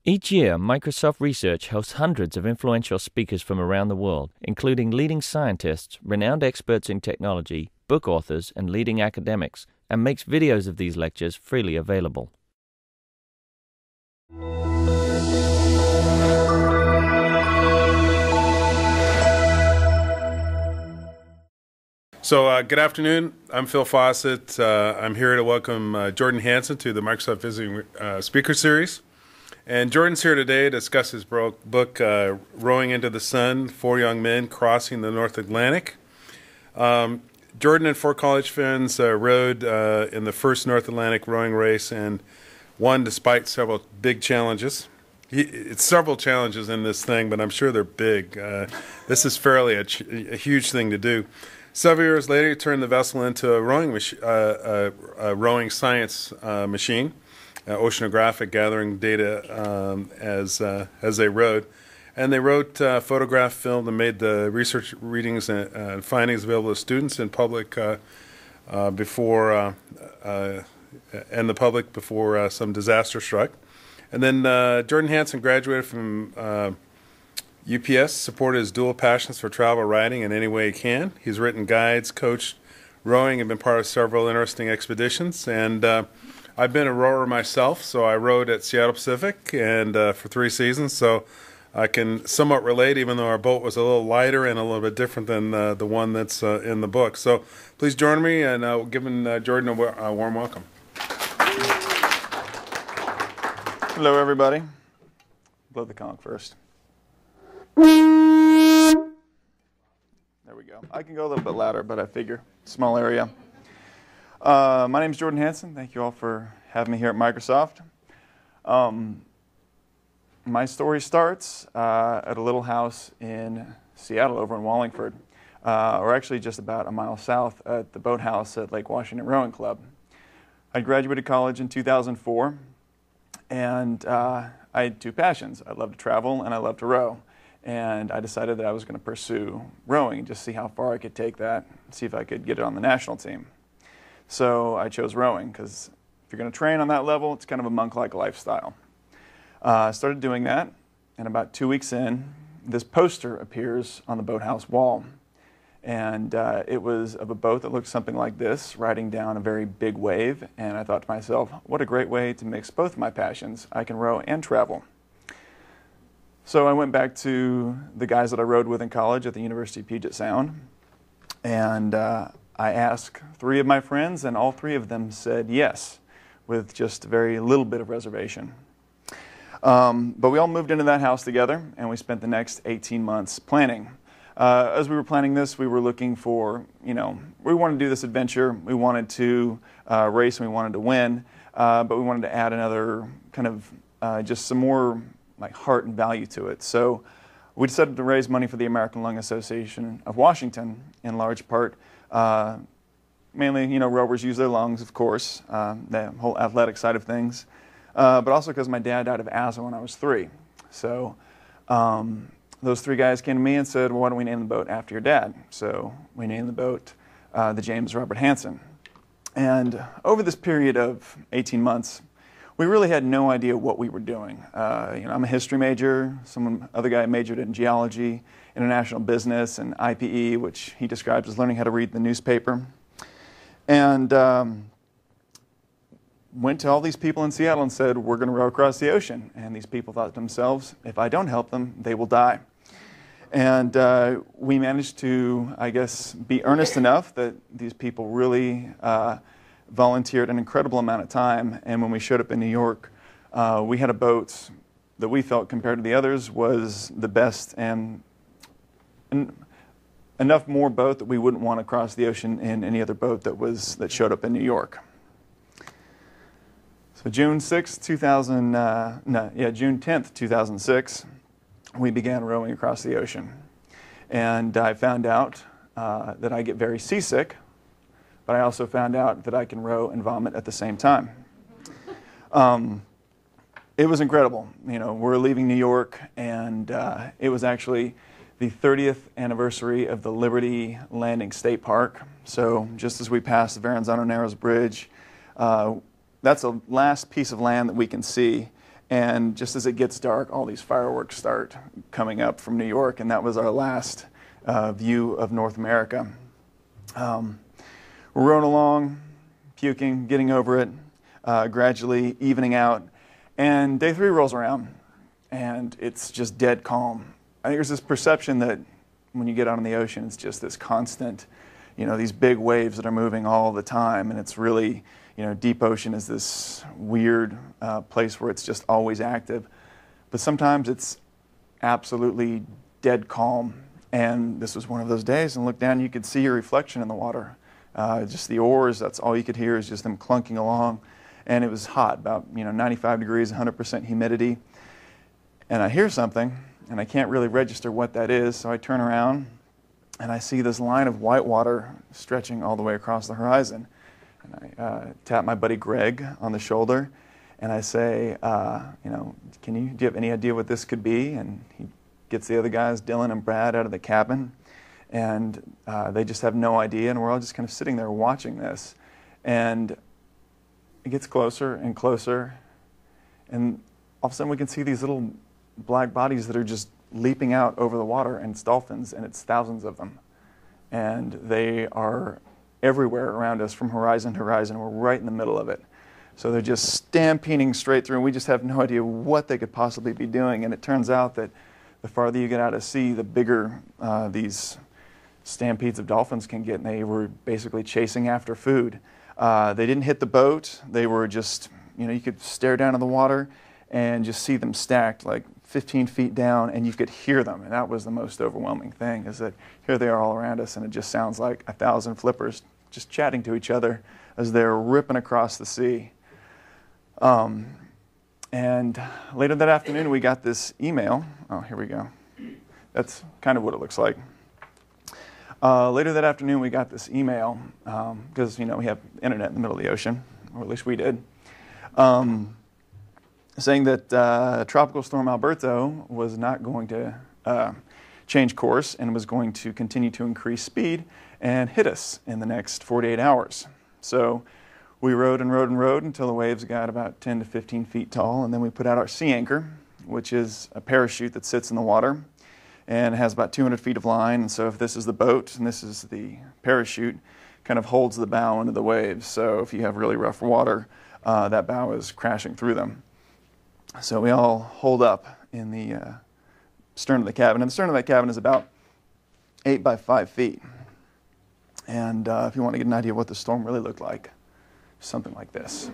Each year, Microsoft Research hosts hundreds of influential speakers from around the world, including leading scientists, renowned experts in technology, book authors, and leading academics, and makes videos of these lectures freely available. So good afternoon. I'm Phil Fawcett. I'm here to welcome Jordan Hansen to the Microsoft Visiting Speaker Series. And Jordan's here today to discuss his book, Rowing into the Sun, Four Young Men Crossing the North Atlantic. Jordan and four college friends rowed in the first North Atlantic rowing race and won despite several big challenges. It's several challenges in this thing, but I'm sure they're big. This is fairly a huge thing to do. Several years later, he turned the vessel into a rowing science machine, oceanographic, gathering data as they rowed. And they wrote, photographed, filmed, and made the research readings and findings available to students and public before some disaster struck. And then Jordan Hansen graduated from UPS, supported his dual passions for travel writing in any way he can. He's written guides, coached rowing, and been part of several interesting expeditions. And I've been a rower myself, so I rowed at Seattle Pacific and for 3 seasons. So I can somewhat relate, even though our boat was a little lighter and a little bit different than the one that's in the book. So please join me in giving Jordan a warm welcome. Hello, everybody. Blow the conch first. There we go. I can go a little bit louder, but I figure small area. My name is Jordan Hansen. Thank you all for having me here at Microsoft. My story starts at a little house in Seattle over in Wallingford, or actually just about a mile south at the boathouse at Lake Washington Rowing Club. I graduated college in 2004, and I had two passions. I love to travel and I love to row. And I decided that I was going to pursue rowing, just see how far I could take that, see if I could get it on the national team. So I chose rowing because if you're going to train on that level, it's kind of a monk-like lifestyle. I started doing that, and about 2 weeks in, this poster appears on the boathouse wall. And it was of a boat that looked something like this, riding down a very big wave. And I thought to myself, what a great way to mix both my passions. I can row and travel. So I went back to the guys that I rowed with in college at the University of Puget Sound, and I asked 3 of my friends, and all 3 of them said yes, with just a very little bit of reservation. But we all moved into that house together, and we spent the next 18 months planning. As we were planning this, we were looking for, we wanted to do this adventure, we wanted to race, and we wanted to win, but we wanted to add another kind of just some more like heart and value to it. So we decided to raise money for the American Lung Association of Washington, in large part. Mainly, rowers use their lungs, of course, the whole athletic side of things, but also because my dad died of asthma when I was 3. So those 3 guys came to me and said, well, why don't we name the boat after your dad? So we named the boat the James Robert Hansen. And over this period of 18 months, we really had no idea what we were doing. I'm a history major. Other guy majored in geology, international business, and IPE, which he describes as learning how to read the newspaper. And went to all these people in Seattle and said, we're going to row across the ocean. And these people thought to themselves, if I don't help them, they will die. And we managed to, I guess, be earnest enough that these people really volunteered an incredible amount of time, and when we showed up in New York, we had a boat that we felt, compared to the others, was the best, and enough more boat that we wouldn't want to cross the ocean in any other boat that showed up in New York. So June 10th, 2006, we began rowing across the ocean, and I found out that I get very seasick. But I also found out that I can row and vomit at the same time. It was incredible. We're leaving New York, and it was actually the 30th anniversary of the Liberty Landing State Park. So just as we passed the Verrazano Narrows Bridge, that's the last piece of land that we can see. And just as it gets dark, all these fireworks start coming up from New York, and that was our last view of North America. We're rowing along, puking, getting over it, gradually evening out, and day 3 rolls around, and it's just dead calm. I think there's this perception that when you get out on the ocean, it's just this constant, these big waves that are moving all the time, and it's really, deep ocean is this weird place where it's just always active. But sometimes it's absolutely dead calm. And this was one of those days, and look down, you could see your reflection in the water. Just the oars, that's all you could hear is just them clunking along. And it was hot, about 95 degrees, 100% humidity. And I hear something, and I can't really register what that is, so I turn around, and I see this line of white water stretching all the way across the horizon. And I tap my buddy Greg on the shoulder, and I say, do you have any idea what this could be? And he gets the other guys, Dylan and Brad, out of the cabin, and they just have no idea, and we're all just kind of sitting there watching this. And it gets closer and closer, and all of a sudden we can see these little black bodies that are just leaping out over the water, and it's dolphins, and it's thousands of them. And they are everywhere around us from horizon to horizon. We're right in the middle of it. So they're just stampeding straight through, and we just have no idea what they could possibly be doing. And it turns out that the farther you get out at sea, the bigger these stampedes of dolphins can get, and they were basically chasing after food. They didn't hit the boat. They were just, you could stare down in the water and just see them stacked like 15 feet down, and you could hear them. And that was the most overwhelming thing, is that here they are all around us, and it just sounds like 1,000 flippers just chatting to each other as they're ripping across the sea. And later that afternoon, we got this email. Oh, here we go. That's kind of what it looks like. Later that afternoon, we got this email, because, we have internet in the middle of the ocean, or at least we did, saying that Tropical Storm Alberto was not going to change course and was going to continue to increase speed and hit us in the next 48 hours. So we rode and rode and rode until the waves got about 10 to 15 feet tall, and then we put out our sea anchor, which is a parachute that sits in the water and has about 200 feet of line. And so if this is the boat and this is the parachute, kind of holds the bow into the waves. So if you have really rough water, that bow is crashing through them. So we all hold up in the stern of the cabin. And the stern of that cabin is about 8 by 5 feet. And if you want to get an idea of what the storm really looked like, something like this.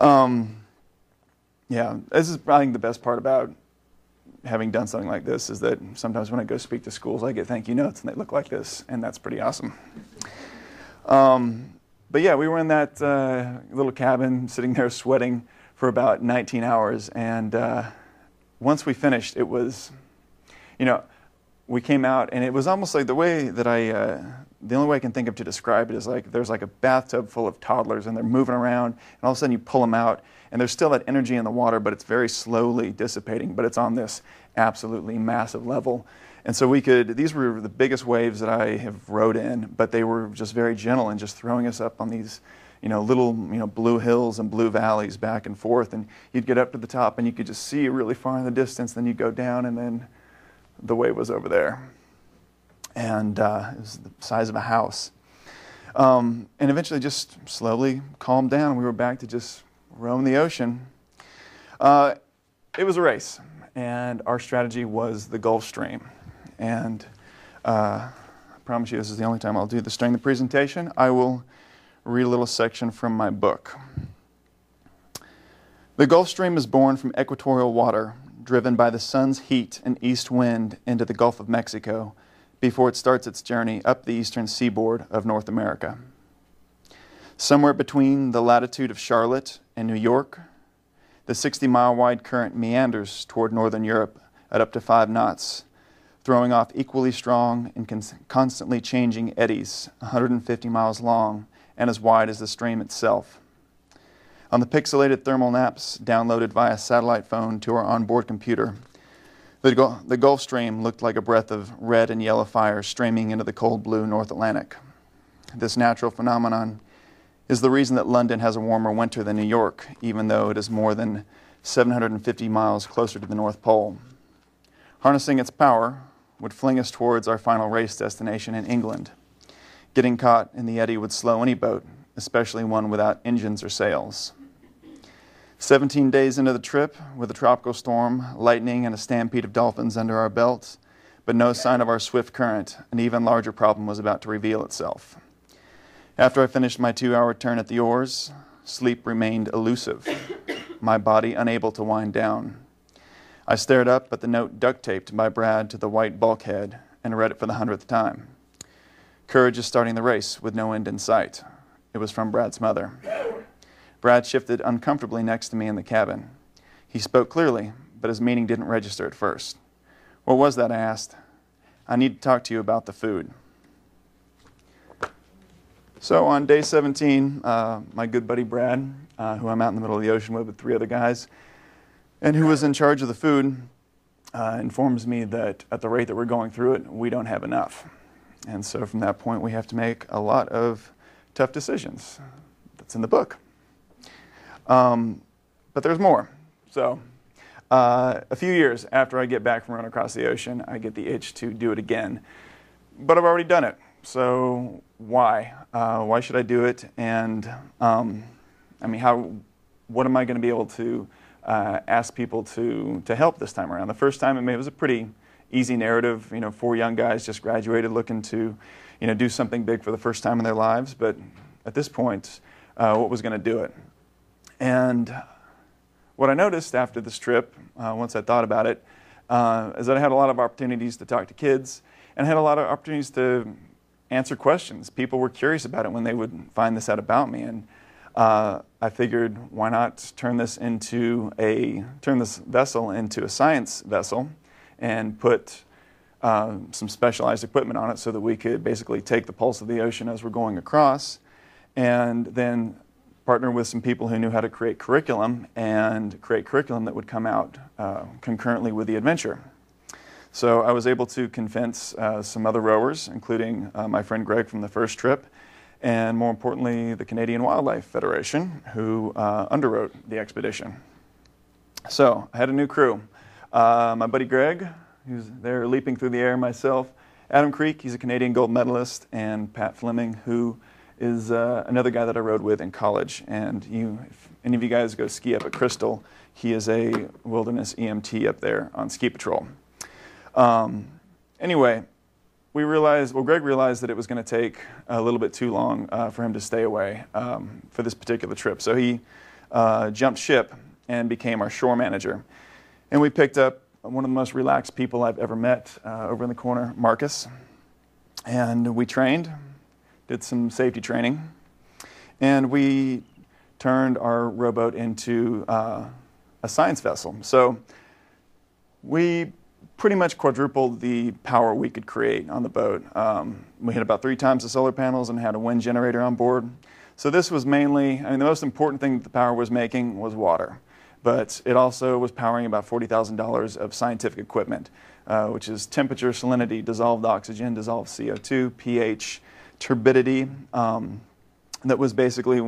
Yeah, this is probably the best part about having done something like this, is that sometimes when I go speak to schools, I get thank you notes, and they look like this, and that's pretty awesome. But yeah, we were in that little cabin, sitting there sweating for about 19 hours, and once we finished, it was, we came out, and it was almost like the way that the only way I can think of to describe it is like there's like a bathtub full of toddlers, and they're moving around, and all of a sudden you pull them out, and there's still that energy in the water, but it's very slowly dissipating, but it's on this absolutely massive level. And so these were the biggest waves that I have rode in, but they were just very gentle and just throwing us up on these, little, blue hills and blue valleys back and forth. And you'd get up to the top and you could just see really far in the distance, then you'd go down and then the wave was over there. And it was the size of a house. And eventually just slowly calmed down. We were back to just roam the ocean. It was a race, and our strategy was the Gulf Stream. And I promise you this is the only time I'll do this during the presentation. I will read a little section from my book. The Gulf Stream is born from equatorial water, driven by the sun's heat and east wind into the Gulf of Mexico before it starts its journey up the eastern seaboard of North America. Somewhere between the latitude of Charlotte and New York, the 60-mile wide current meanders toward northern Europe at up to 5 knots, throwing off equally strong and constantly changing eddies 150 miles long and as wide as the stream itself. On the pixelated thermal maps downloaded via satellite phone to our onboard computer, the Gulf Stream looked like a breath of red and yellow fire streaming into the cold blue North Atlantic. This natural phenomenon is the reason that London has a warmer winter than New York, even though it is more than 750 miles closer to the North Pole. Harnessing its power would fling us towards our final race destination in England. Getting caught in the eddy would slow any boat, especially one without engines or sails. 17 days into the trip, with a tropical storm, lightning, and a stampede of dolphins under our belts, but no sign of our swift current, an even larger problem was about to reveal itself. After I finished my 2-hour turn at the oars, sleep remained elusive, my body unable to wind down. I stared up at the note duct-taped by Brad to the white bulkhead and read it for the 100th time. Courage is starting the race with no end in sight. It was from Brad's mother. Brad shifted uncomfortably next to me in the cabin. He spoke clearly, but his meaning didn't register at first. What was that? I asked. I need to talk to you about the food. So on day 17, my good buddy Brad, who I'm out in the middle of the ocean with 3 other guys, and who was in charge of the food, informs me that at the rate that we're going through it, we don't have enough. And so from that point, we have to make a lot of tough decisions. That's in the book. But there's more. So a few years after I get back from running across the ocean, I get the itch to do it again. But I've already done it. So why? Why should I do it? And what am I going to be able to ask people to help this time around? The first time, it was a pretty easy narrative. 4 young guys just graduated looking to, do something big for the first time in their lives. But at this point, what was going to do it? And what I noticed after this trip, once I thought about it, is that I had a lot of opportunities to talk to kids and had a lot of opportunities to answer questions. People were curious about it when they would find this out about me. And I figured, why not turn this vessel into a science vessel and put some specialized equipment on it so that we could basically take the pulse of the ocean as we're going across, and then partner with some people who knew how to create curriculum that would come out concurrently with the adventure. So I was able to convince some other rowers, including my friend Greg from the first trip, and more importantly, the Canadian Wildlife Federation, who underwrote the expedition. So I had a new crew. My buddy Greg, who's there leaping through the air, myself, Adam Creek, he's a Canadian gold medalist, and Pat Fleming, who is another guy that I rode with in college. And if any of you guys go ski up at Crystal, he is a wilderness EMT up there on ski patrol. Anyway, Greg realized that it was going to take a little bit too long for him to stay away for this particular trip. So he jumped ship and became our shore manager. And we picked up one of the most relaxed people I've ever met over in the corner, Marcus. And we trained, did some safety training, and we turned our rowboat into a science vessel. So we pretty much quadrupled the power we could create on the boat. We had about 3 times the solar panels and had a wind generator on board. So this was mainly, the most important thing that the power was making was water. But it also was powering about $40,000 of scientific equipment, which is temperature, salinity, dissolved oxygen, dissolved CO2, pH, turbidity, that was basically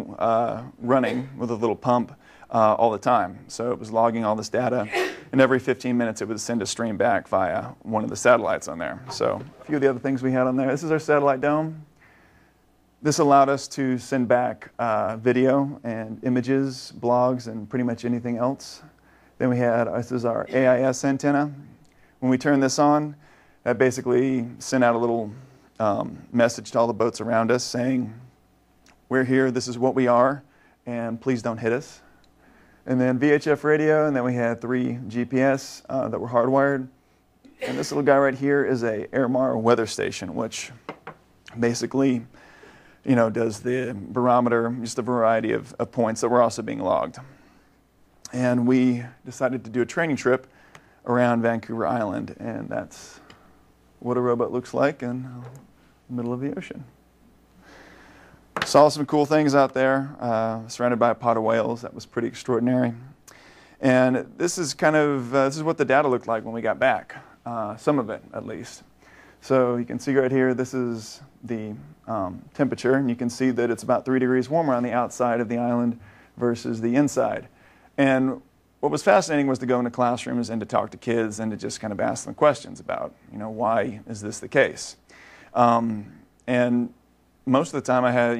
running with a little pump all the time. So it was logging all this data, and every 15 minutes it would send a stream back via one of the satellites on there. So a few of the other things we had on there. This is our satellite dome. This allowed us to send back video and images, blogs, and pretty much anything else. Then we had, this is our AIS antenna. When we turned this on, that basically sent out a little message to all the boats around us saying, we're here, this is what we are, and please don't hit us. And then VHF radio, and then we had 3 GPS that were hardwired. And this little guy right here is a Airmar weather station, which basically does the barometer, just a variety of points that were also being logged. And we decided to do a training trip around Vancouver Island, and that's what a rowboat looks like in the middle of the ocean. Saw some cool things out there, surrounded by a pod of whales. That was pretty extraordinary. And this is this is what the data looked like when we got back, some of it at least. So you can see right here, this is the temperature, and you can see that it's about 3 degrees warmer on the outside of the island versus the inside. And what was fascinating was to go into classrooms and to talk to kids and to just kind of ask them questions about, why is this the case? And most of the time I had,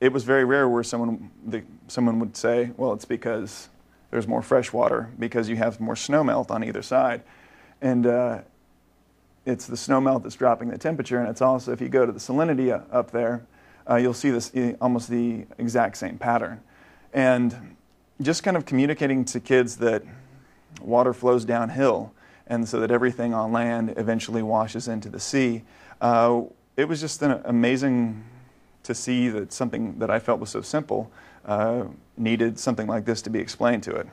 it was very rare where someone would say, well, it's because there's more fresh water, because you have more snow melt on either side. And it's the snow melt that's dropping the temperature, and it's also, if you go to the salinity up there, you'll see this almost the exact same pattern. And just kind of communicating to kids that water flows downhill, and so that everything on land eventually washes into the sea, it was just amazing to see that something that I felt was so simple needed something like this to be explained to it.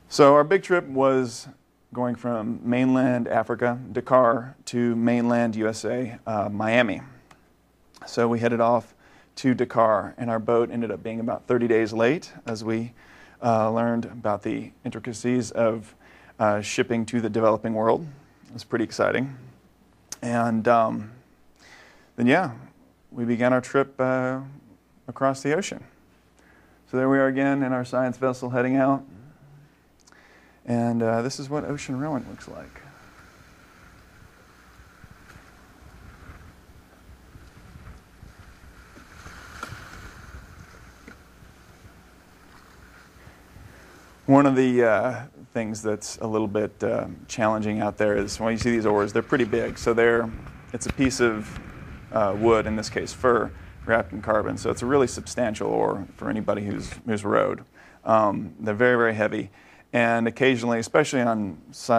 So our big trip was going from mainland Africa, Dakar, to mainland USA, Miami. So we headed off to Dakar, and our boat ended up being about 30 days late as we learned about the intricacies of shipping to the developing world. It was pretty exciting. And then, yeah, we began our trip across the ocean. So there we are again in our science vessel heading out. And this is what ocean rowing looks like. One of the things that's a little bit challenging out there is when you see these oars, they're pretty big. So it's a piece of wood, in this case fir, wrapped in carbon. So it's a really substantial oar for anybody who's rowed. They're very, very heavy. And occasionally, especially on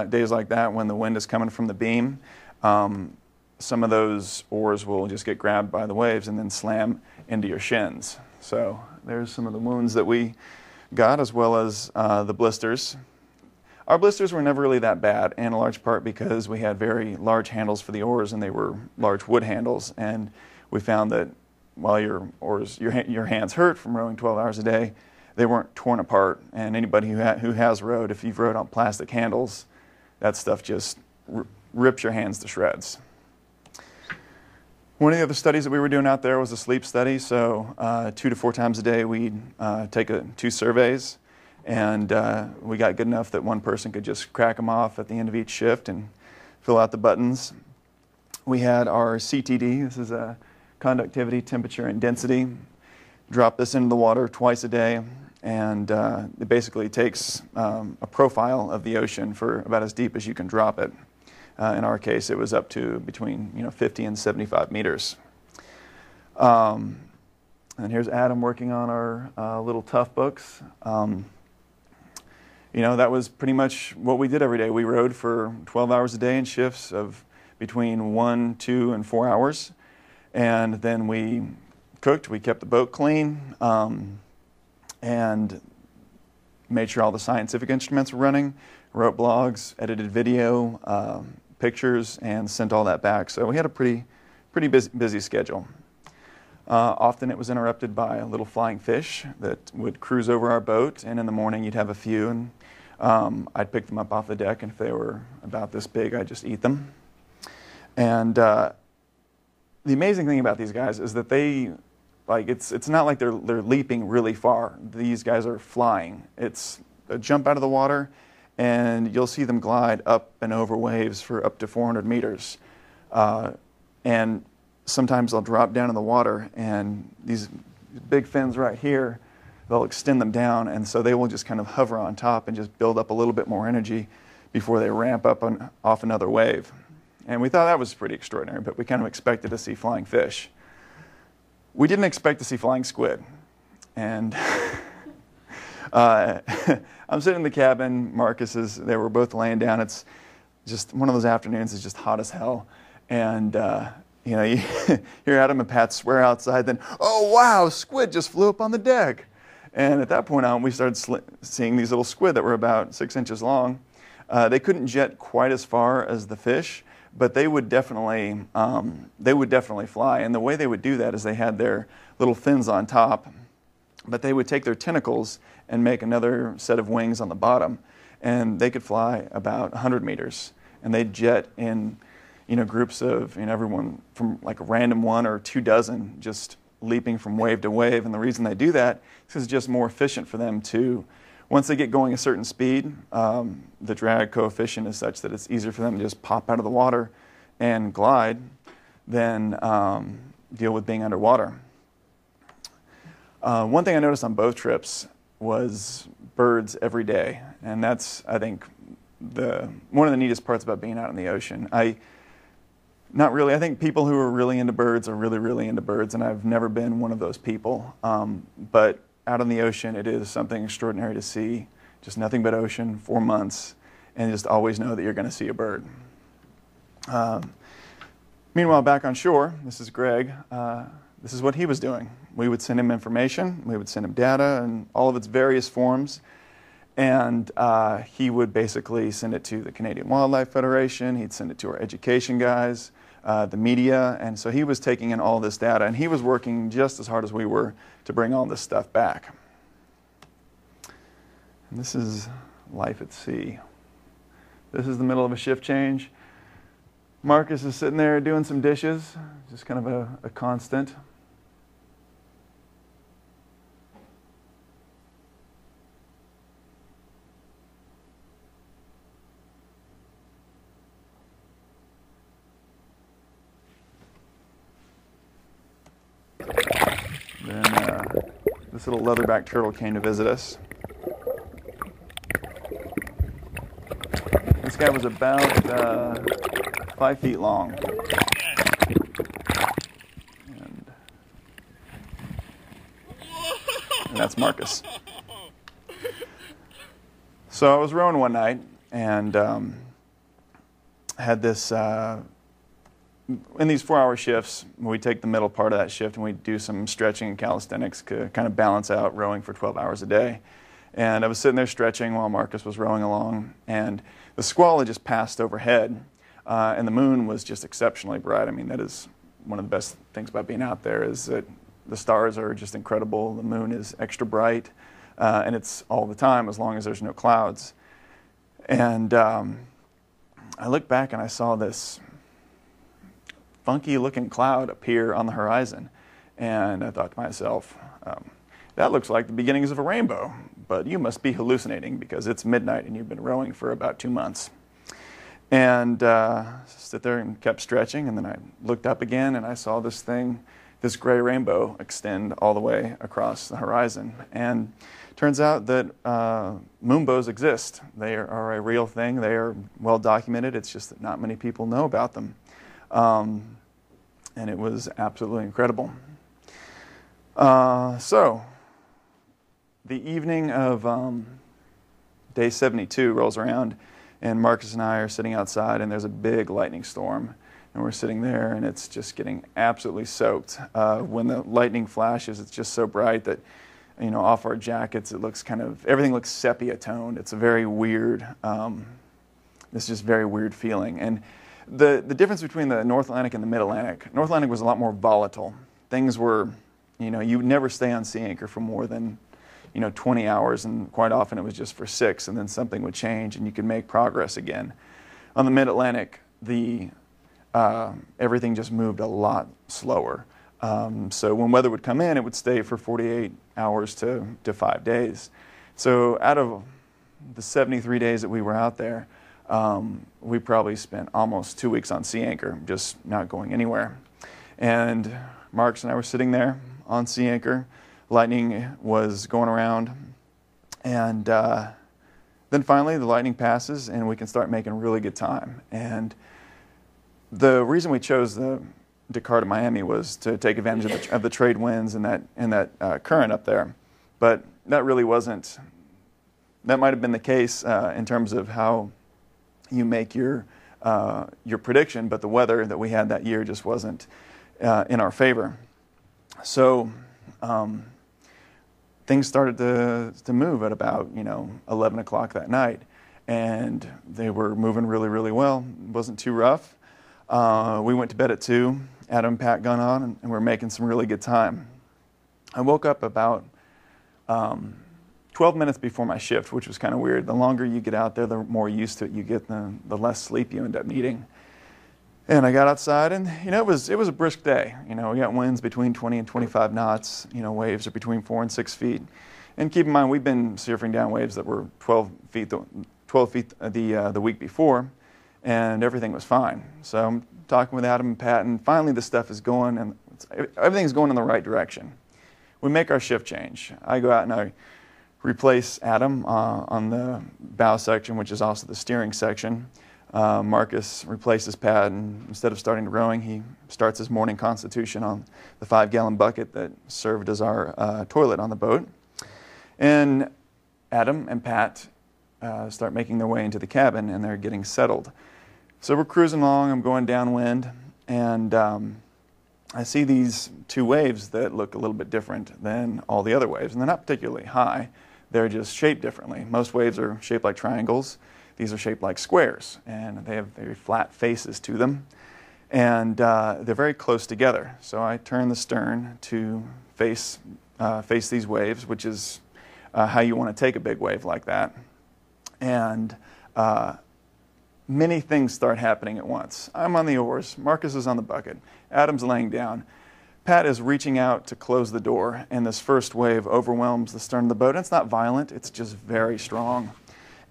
days like that when the wind is coming from the beam, some of those oars will just get grabbed by the waves and then slam into your shins. So there's some of the wounds that we got, as well as the blisters. Our blisters were never really that bad, in a large part because we had very large handles for the oars, and they were large wood handles. And we found that while your hands hurt from rowing 12 hours a day, they weren't torn apart. And anybody who has rowed, if you've rowed on plastic handles, that stuff just rips your hands to shreds. One of the other studies that we were doing out there was a sleep study. So 2 to 4 times a day we'd take 2 surveys, and we got good enough that one person could just crack them off at the end of each shift and fill out the buttons. We had our CTD. This is a conductivity, temperature, and density. Drop this into the water twice a day, and it basically takes a profile of the ocean for about as deep as you can drop it. In our case, it was up to between 50 and 75 meters. And here's Adam working on our little tough books. That was pretty much what we did every day. We rowed for 12 hours a day in shifts of between 1, 2, and 4 hours. And then we cooked. We kept the boat clean and made sure all the scientific instruments were running, wrote blogs, edited video, pictures, and sent all that back. So we had a pretty busy schedule. Often it was interrupted by a little flying fish that would cruise over our boat, and in the morning you'd have a few, and I'd pick them up off the deck, and if they were about this big, I'd just eat them. And the amazing thing about these guys is that it's not like they're leaping really far. These guys are flying. It's a jump out of the water, and you'll see them glide up and over waves for up to 400 meters. And sometimes they'll drop down in the water, and these big fins right here, they'll extend them down, and so they will just kind of hover on top and just build up a little bit more energy before they ramp up off another wave. And we thought that was pretty extraordinary, but we kind of expected to see flying fish. We didn't expect to see flying squid. And I'm sitting in the cabin. They were both laying down. It's just one of those afternoons. It's just hot as hell. And, you hear Adam and Pat swear outside, then, oh, wow, squid just flew up on the deck. And at that point on, we started seeing these little squid that were about 6 inches long. They couldn't jet quite as far as the fish, but they would definitely fly. And the way they would do that is they had their little fins on top, but they would take their tentacles and make another set of wings on the bottom, and they could fly about 100 meters. And they'd jet in groups of everyone from like a random 1 or 2 dozen just leaping from wave to wave. And the reason they do that is because it's just more efficient for them to, once they get going a certain speed, the drag coefficient is such that it's easier for them to just pop out of the water and glide than deal with being underwater. One thing I noticed on both trips was birds every day, and that's, I think, one of the neatest parts about being out in the ocean. Not really. I think people who are really into birds are really, really into birds, and I've never been one of those people. But out in the ocean, it is something extraordinary to see. Just nothing but ocean, 4 months, and just always know that you're going to see a bird. Meanwhile, back on shore, this is Greg. This is what he was doing. We would send him information, we would send him data in all of its various forms, and he would basically send it to the Canadian Wildlife Federation, he'd send it to our education guys, the media, and so he was taking in all this data, and he was working just as hard as we were to bring all this stuff back. And this is life at sea. This is the middle of a shift change. Marcus is sitting there doing some dishes, just kind of a constant. Then this little leatherback turtle came to visit us. This guy was about 5 feet long. And that's Marcus. So I was rowing one night and had this, in these 4-hour shifts, we take the middle part of that shift and we do some stretching and calisthenics to kind of balance out rowing for 12 hours a day. And I was sitting there stretching while Marcus was rowing along, and the squall had just passed overhead. And the moon was just exceptionally bright. I mean, that is one of the best things about being out there, is that the stars are just incredible. The moon is extra bright, and it's all the time as long as there's no clouds. And I looked back and I saw this funky looking cloud appear on the horizon. And I thought to myself, that looks like the beginnings of a rainbow, but you must be hallucinating because it's midnight and you've been rowing for about 2 months. And sit there and kept stretching, and then I looked up again and I saw this thing, this gray rainbow, extend all the way across the horizon. And it turns out that moonbows exist. They are a real thing. They are well documented. It's just that not many people know about them. And it was absolutely incredible. So the evening of day 72 rolls around, and Marcus and I are sitting outside, and there's a big lightning storm. And we're sitting there, and it's just getting absolutely soaked. When the lightning flashes, it's just so bright that, off our jackets, it looks everything looks sepia toned. It's a very weird, it's just very weird feeling. And the difference between the North Atlantic and the Mid-Atlantic, North Atlantic was a lot more volatile. Things were, you would never stay on sea anchor for more than 20 hours, and quite often it was just for 6, and then something would change and you could make progress again. On the Mid-Atlantic, everything just moved a lot slower. So when weather would come in, it would stay for 48 hours to 5 days. So out of the 73 days that we were out there, we probably spent almost 2 weeks on sea anchor, just not going anywhere. And Marcus and I were sitting there on sea anchor. Lightning was going around, and then finally the lightning passes and we can start making really good time. And the reason we chose the Dakar to Miami was to take advantage of the trade winds and that current up there. But that really wasn't, that might have been the case in terms of how you make your prediction, but the weather that we had that year just wasn't in our favor. So things started to move at about 11 o'clock that night, and they were moving really, really well. It wasn't too rough. We went to bed at 2. Adam and Pat gun on, and we're making some really good time. I woke up about 12 minutes before my shift, which was kind of weird. The longer you get out there, the more used to it you get, the less sleep you end up needing. And I got outside, and it was a brisk day. We got winds between 20 and 25 knots. Waves are between 4 and 6 feet. And keep in mind, we've been surfing down waves that were 12 feet the week before, and everything was fine. So I'm talking with Adam and Pat, and finally the stuff is going, and everything's going in the right direction. We make our shift change. I go out and I replace Adam on the bow section, which is also the steering section. Marcus replaces Pat, and instead of starting to rowing, he starts his morning constitution on the 5-gallon bucket that served as our toilet on the boat. And Adam and Pat start making their way into the cabin, and they're getting settled. So we're cruising along. I'm going downwind, and I see these 2 waves that look a little bit different than all the other waves, and they're not particularly high. They're just shaped differently. Most waves are shaped like triangles. These are shaped like squares, and they have very flat faces to them, and they're very close together. So I turn the stern to face these waves, which is how you want to take a big wave like that. And many things start happening at once. I'm on the oars. Marcus is on the bucket. Adam's laying down. Pat is reaching out to close the door, and this first wave overwhelms the stern of the boat. And it's not violent. It's just very strong.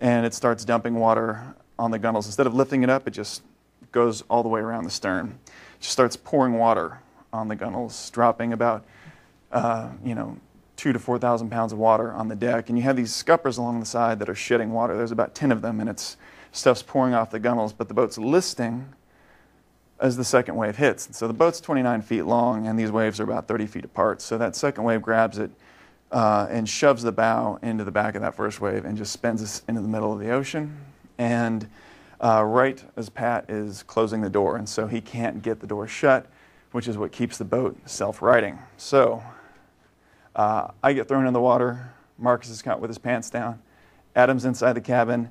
And it starts dumping water on the gunnels. Instead of lifting it up, it just goes all the way around the stern. It just starts pouring water on the gunnels, dropping about 2,000 to 4,000 pounds of water on the deck. And you have these scuppers along the side that are shedding water. There's about 10 of them, and stuff's pouring off the gunnels, but the boat's listing as the second wave hits. So the boat's 29 feet long, and these waves are about 30 feet apart. So that second wave grabs it and shoves the bow into the back of that first wave and just spins us into the middle of the ocean. And right as Pat is closing the door, and so he can't get the door shut, which is what keeps the boat self-righting. So I get thrown in the water. Marcus is caught with his pants down. Adam's inside the cabin,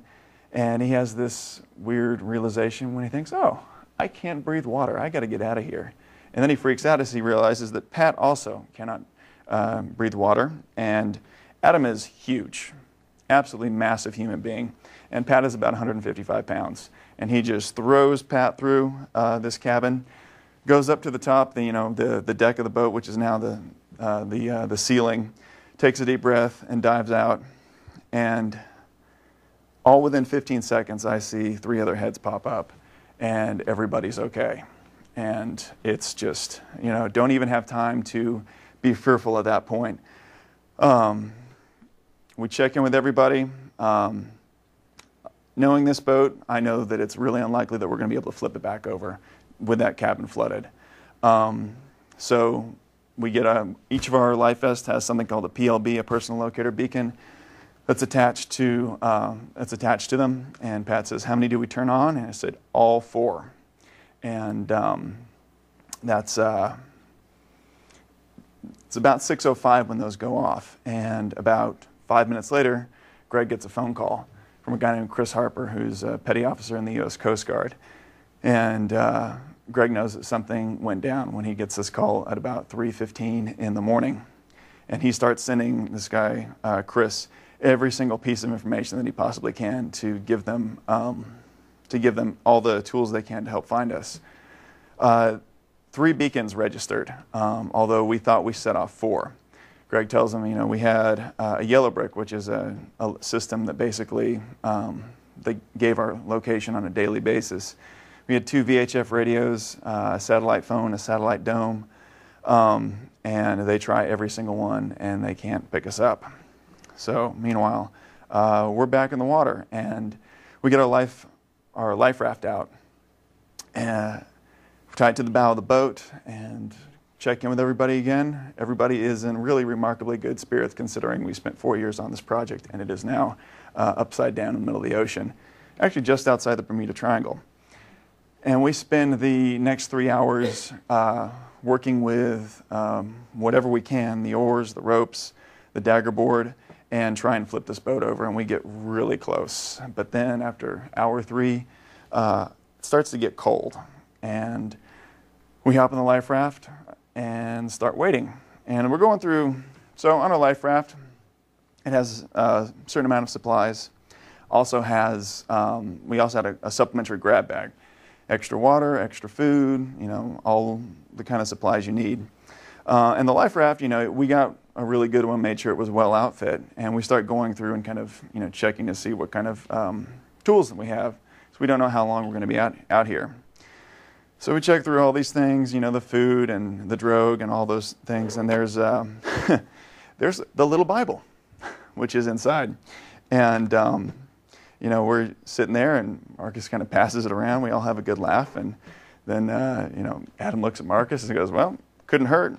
and he has this weird realization when he thinks, oh, I can't breathe water. I got to get out of here. And then he freaks out as he realizes that Pat also cannot breathe water. And Adam is huge, absolutely massive human being. And Pat is about 155 pounds. And he just throws Pat through this cabin, goes up to the top, the deck of the boat, which is now the ceiling, takes a deep breath and dives out. And all within 15 seconds, I see 3 other heads pop up, and everybody's okay. And it's just, don't even have time to be fearful at that point. We check in with everybody. Knowing this boat, I know that it's really unlikely that we're going to be able to flip it back over with that cabin flooded. So we get each of our life vests has something called a PLB, a personal locator beacon, that's attached to them. And Pat says, "How many do we turn on?" And I said, "All 4." And it's about 6:05 when those go off. And about 5 minutes later, Greg gets a phone call from a guy named Chris Harper, who's a petty officer in the U.S. Coast Guard. And Greg knows that something went down when he gets this call at about 3:15 in the morning. And he starts sending this guy, Chris, every single piece of information that he possibly can to give them all the tools they can to help find us. 3 beacons registered, although we thought we set off 4. Greg tells him, we had a yellow brick, which is a system that basically they gave our location on a daily basis. We had 2 VHF radios, a satellite phone, a satellite dome, and they try every single one, and they can't pick us up. So meanwhile, we're back in the water, and we get our life raft out, and tie it to the bow of the boat, and check in with everybody again. Everybody is in really remarkably good spirits, considering we spent 4 years on this project, and it is now upside down in the middle of the ocean, actually just outside the Bermuda Triangle. And we spend the next 3 hours working with whatever we can, the oars, the ropes, the dagger board, and try and flip this boat over, and we get really close. But then after hour 3, it starts to get cold, and we hop in the life raft and start waiting. And we're going through, so on our life raft, it has a certain amount of supplies. We also had a supplementary grab bag. extra water, extra food, all the kind of supplies you need. And the life raft, we got a really good one, made sure it was well outfit, and we start going through and kind of, checking to see what kind of tools that we have, so we don't know how long we're going to be out here. So we check through all these things, the food and the drogue and all those things, and there's there's the little Bible, which is inside, and we're sitting there, and Marcus kind of passes it around. We all have a good laugh, and then Adam looks at Marcus and goes, "Well, couldn't hurt."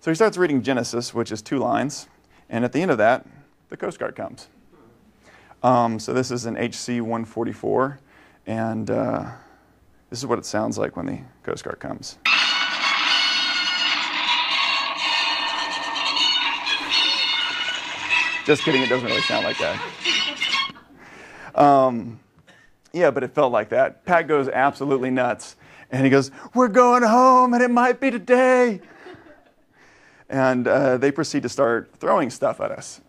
So he starts reading Genesis, which is 2 lines, and at the end of that, the Coast Guard comes. So this is an HC 144, and this is what it sounds like when the Coast Guard comes. Just kidding, it doesn't really sound like that. Yeah, but it felt like that. Pat goes absolutely nuts, and he goes, "We're going home, and it might be today." And they proceed to start throwing stuff at us.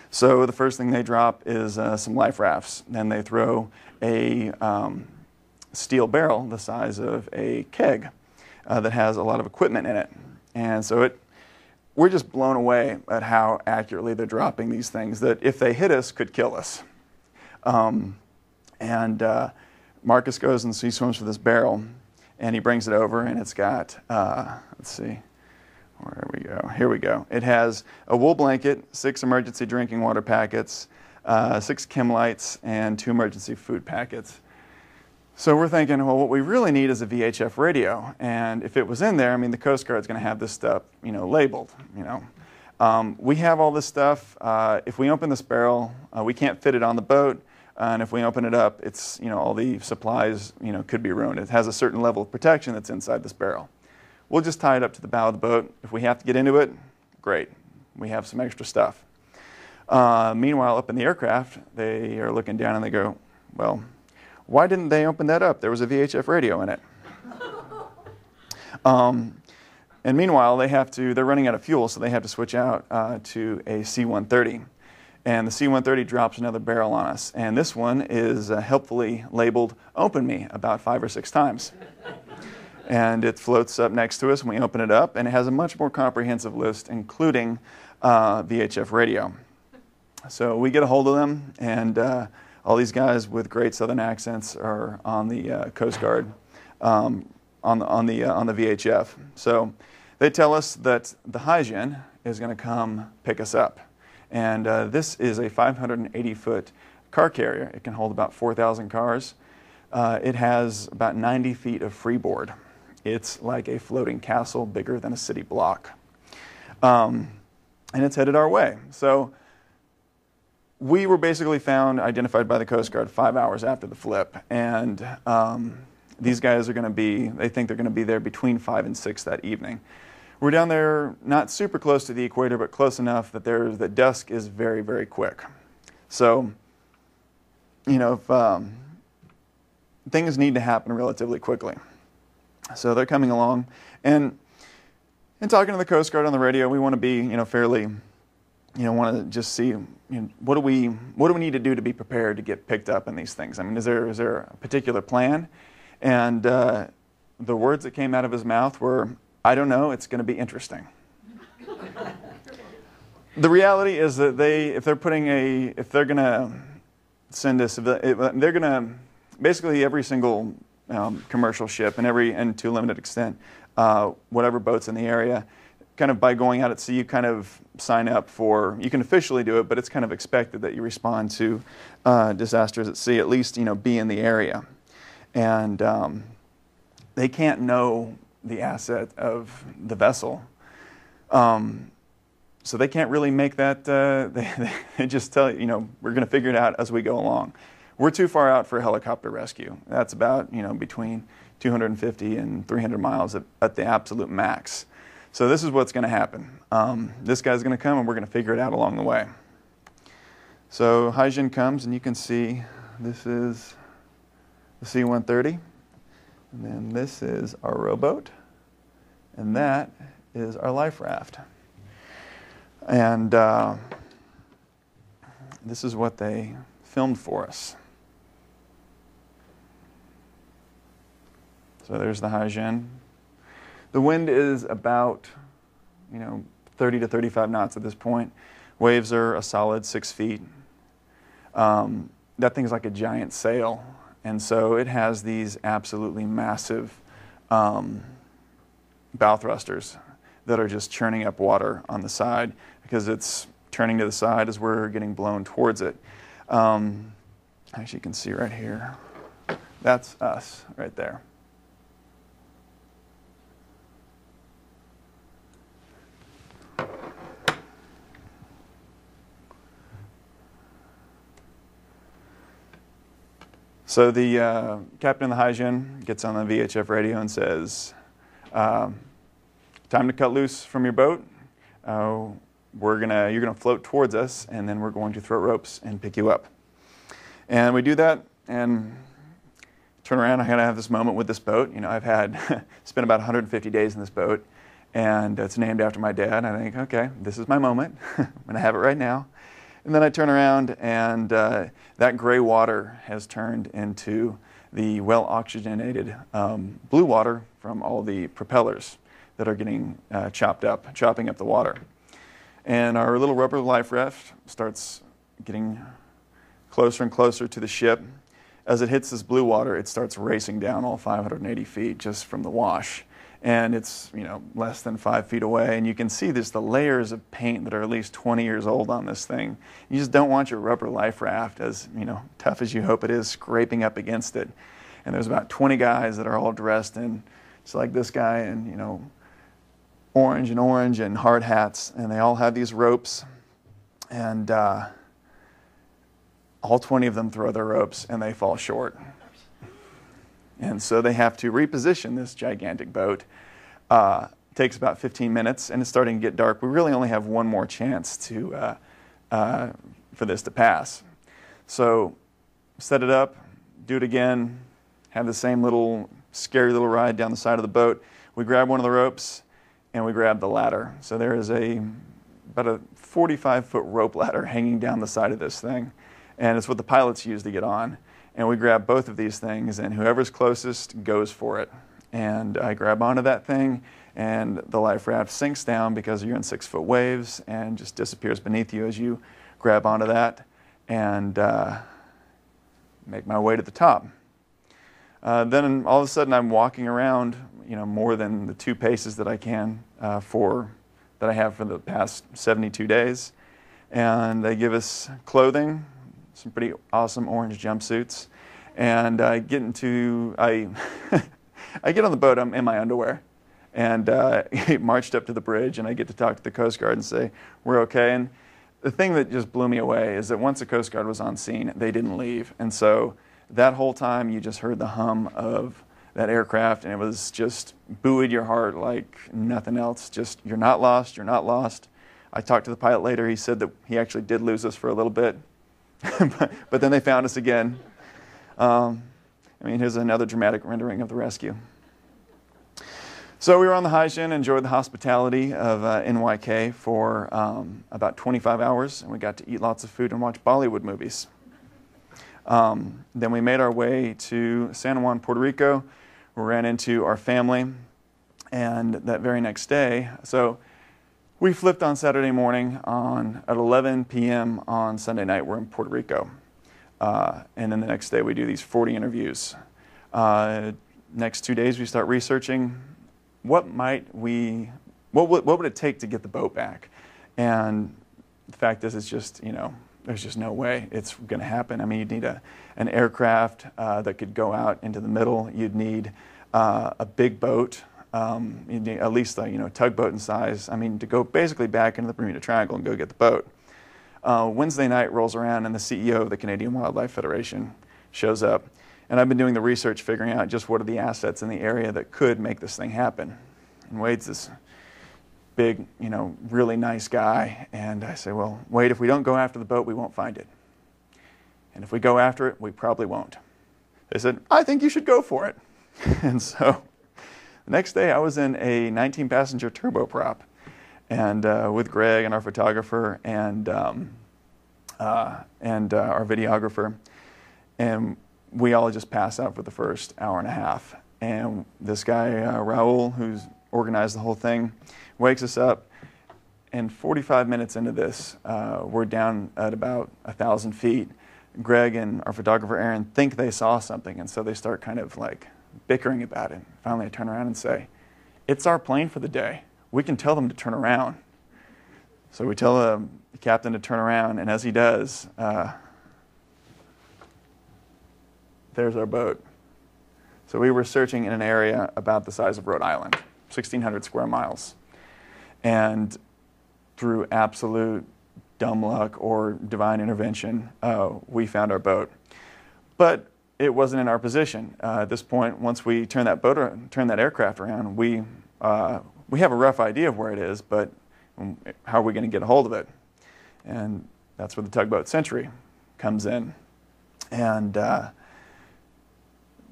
So the first thing they drop is some life rafts. Then they throw a steel barrel the size of a keg that has a lot of equipment in it. And so we're just blown away at how accurately they're dropping these things that, if they hit us, could kill us. Marcus goes and he swims for this barrel, and he brings it over, and it's got, let's see, where we go. Here we go. It has a wool blanket, 6 emergency drinking water packets, 6 chem lights, and 2 emergency food packets. So we're thinking, well, what we really need is a VHF radio, and if it was in there, the Coast Guard's going to have this stuff, labeled. We have all this stuff. If we open this barrel, we can't fit it on the boat, and if we open it up, it's all the supplies could be ruined. It has a certain level of protection that's inside this barrel. We'll just tie it up to the bow of the boat. If we have to get into it, great. We have some extra stuff. Meanwhile, up in the aircraft, they are looking down and they go, "Well, why didn't they open that up? There was a VHF radio in it." And meanwhile, they're running out of fuel, so they have to switch out to a C-130. And the C-130 drops another barrel on us. And this one is helpfully labeled "Open Me" about 5 or 6 times. And it floats up next to us, and we open it up, and it has a much more comprehensive list, including VHF radio. So we get a hold of them, and all these guys with great Southern accents are on the Coast Guard, on the VHF. So they tell us that the Haijin is going to come pick us up, and this is a 580-foot car carrier. It can hold about 4,000 cars. It has about 90 feet of freeboard. It's like a floating castle, bigger than a city block, and it's headed our way. So we were basically identified by the Coast Guard 5 hours after the flip, and these guys are going to they think they're going to be there between 5 and 6 that evening. We're down there not super close to the equator, but close enough that the dusk is very, very quick. So, if things need to happen relatively quickly. So they're coming along, and talking to the Coast Guard on the radio, we want to be, fairly, want to just see, what do we need to do to be prepared to get picked up in these things? Is there a particular plan? And the words that came out of his mouth were, "I don't know. It's going to be interesting." The reality is that if they're going to send a civilian, they're going to basically every single commercial ship and to a limited extent, whatever boats in the area, kind of by going out at sea, you kind of sign up for, you can officially do it, but it's kind of expected that you respond to disasters at sea, at least, be in the area. And they can't know the asset of the vessel. So they can't really make that, they just tell you, we're going to figure it out as we go along. We're too far out for helicopter rescue. That's about, between 250 and 300 miles at the absolute max. So this is what's going to happen. This guy's going to come, and we're going to figure it out along the way. So Haijin comes, and you can see this is the C-130. And then this is our rowboat. And that is our life raft. And this is what they filmed for us. So there's the Haijin. The wind is about 30 to 35 knots at this point. Waves are a solid 6 feet. That thing's like a giant sail, and so it has these absolutely massive bow thrusters that are just churning up water on the side because it's turning to the side as we're getting blown towards it. Actually, you can see right here. That's us right there. So the captain of the Haijin gets on the VHF radio and says, time to cut loose from your boat. You're gonna float towards us, and then we're going to throw ropes and pick you up. And we do that, and turn around. I gotta have this moment with this boat. I've spent about 150 days in this boat, and it's named after my dad. I think, okay, this is my moment. I'm gonna have it right now. And then I turn around, and that gray water has turned into the well-oxygenated blue water from all the propellers that are getting chopping up the water. And our little rubber life raft starts getting closer and closer to the ship. As it hits this blue water, it starts racing down all 580 feet just from the wash. And it's less than 5 feet away, and you can see there's the layers of paint that are at least 20 years old on this thing. You just don't want your rubber life raft, as tough as you hope it is, scraping up against it. And there's about 20 guys that are all dressed in, just like this guy, and orange and hard hats, and they all have these ropes, and all 20 of them throw their ropes, and they fall short. And so they have to reposition this gigantic boat. Takes about 15 minutes, and it's starting to get dark. We really only have one more chance for this to pass. So set it up, do it again, have the same scary little ride down the side of the boat. We grab one of the ropes, and we grab the ladder. So there is about a 45-foot rope ladder hanging down the side of this thing, and it's what the pilots use to get on. And we grab both of these things, and whoever's closest goes for it. And I grab onto that thing, and the life raft sinks down because you're in 6-foot waves and just disappears beneath you as you grab onto that, and make my way to the top. Then all of a sudden I'm walking around, more than the 2 paces that I can that I have for the past 72 days. And they give us clothing, some pretty awesome orange jumpsuits, and I get on the boat. I'm in my underwear, and I marched up to the bridge, and I get to talk to the Coast Guard and say we're okay. And the thing that just blew me away is that once the Coast Guard was on scene, they didn't leave, and so that whole time you just heard the hum of that aircraft, and it was just buoyed your heart like nothing else. Just, you're not lost, you're not lost. I talked to the pilot later. He said that he actually did lose us for a little bit. But then they found us again. Here's another dramatic rendering of the rescue. So we were on the Haijin, enjoyed the hospitality of NYK for about 25 hours, and we got to eat lots of food and watch Bollywood movies. Then we made our way to San Juan, Puerto Rico. We ran into our family, and that very next day, so we flipped on Saturday morning. At 11 p.m. on Sunday night, we're in Puerto Rico. And then the next day, we do these 40 interviews. Next 2 days, we start researching what would it take to get the boat back? And the fact is, it's just, there's just no way it's going to happen. You'd need an aircraft that could go out into the middle. You'd need a big boat. You'd need at least a tugboat in size. To go basically back into the Bermuda Triangle and go get the boat. Wednesday night rolls around, and the CEO of the Canadian Wildlife Federation shows up. And I've been doing the research, figuring out just what are the assets in the area that could make this thing happen. And Wade's this big, really nice guy. And I say, well, Wade, if we don't go after the boat, we won't find it. And if we go after it, we probably won't. They said, I think you should go for it. And so the next day, I was in a 19-passenger turboprop, and with Greg and our photographer and our videographer, and we all just passed out for the first hour and a half. and this guy, Raul, who's organized the whole thing, wakes us up. And 45 minutes into this, we're down at about 1,000 feet. Greg and our photographer, Aaron, think they saw something, and so they start kind of like bickering about it. Finally, I turn around and say, "It's our plane for the day. We can tell them to turn around." So we tell the captain to turn around, and as he does, there's our boat. So we were searching in an area about the size of Rhode Island, 1,600 square miles. And through absolute dumb luck or divine intervention, we found our boat. But it wasn't in our position. At this point, once we turn that aircraft around, we have a rough idea of where it is, but how are we going to get a hold of it? And that's where the tugboat Century comes in. And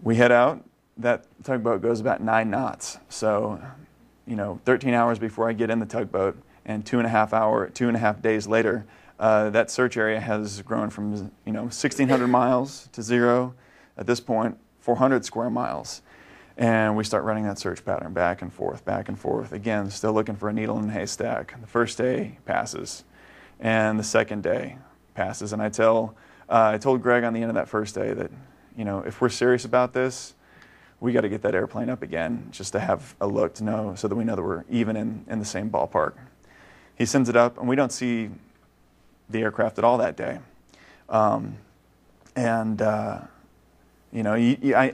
we head out. That tugboat goes about 9 knots. So, 13 hours before I get in the tugboat, and 2.5 days later, that search area has grown from 1,600 miles to zero. At this point, 400 square miles. And we start running that search pattern back and forth. Again, still looking for a needle in a haystack. The first day passes, and the second day passes. And I told Greg on the end of that first day that, if we're serious about this, we got to get that airplane up again just to have a look to know, so that we know that we're even in the same ballpark. He sends it up, and we don't see the aircraft at all that day. I